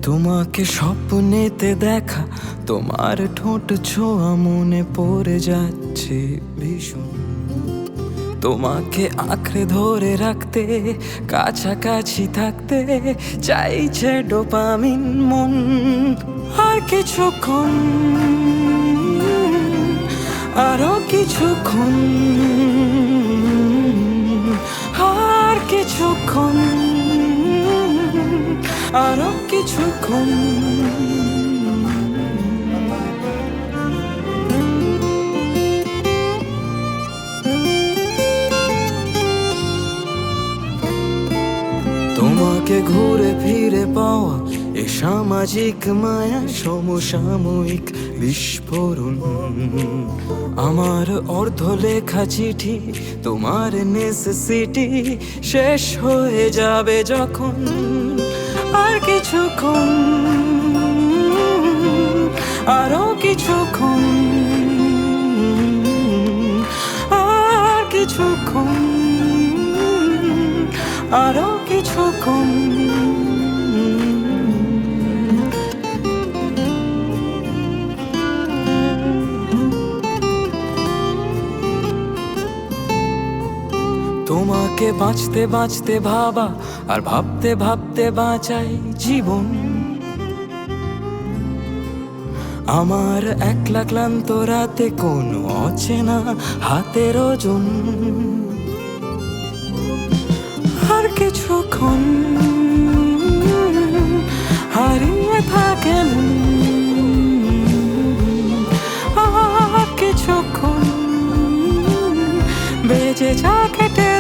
তোমাকে স্বপ্নেতে দেখা, তোমার ঠোঁট ছোঁয়া মনে পড়ে যাচ্ছে ভীষণ। তোমাকে আঁকড়ে ধরে রাখতে, কাছাকাছি থাকতে চাইছে ডোপামিন মন। আর কিছুক্ষণ, আরো কিছুক্ষণ, আর কিছুক্ষণ, আরো কিছুক্ষণ। তোমাকে ঘুরে ফিরে পাওয়া এ সামাজিক মায়া সমসাময়িক বিস্ফোরণ। আমার অর্ধ লেখা চিঠি, তোমার নেসেসিটি শেষ হয়ে যাবে যখন। আর কিছুক্ষণ, আরো কিছুক্ষণ, আর কিছুক্ষণ, আরো কিছুক্ষণ। তোমাকে বাঁচতে বাঁচতে ভাবা, আর ভাবতে ভাবতে বাঁচাই জীবন। আমার একলা ক্লান্ত রাতে কোনো অচেনা হাতের ওজন। আর কিছুক্ষণ হারিয়ে থাকেন, আর কিছুক্ষণ বেজে যা কেটে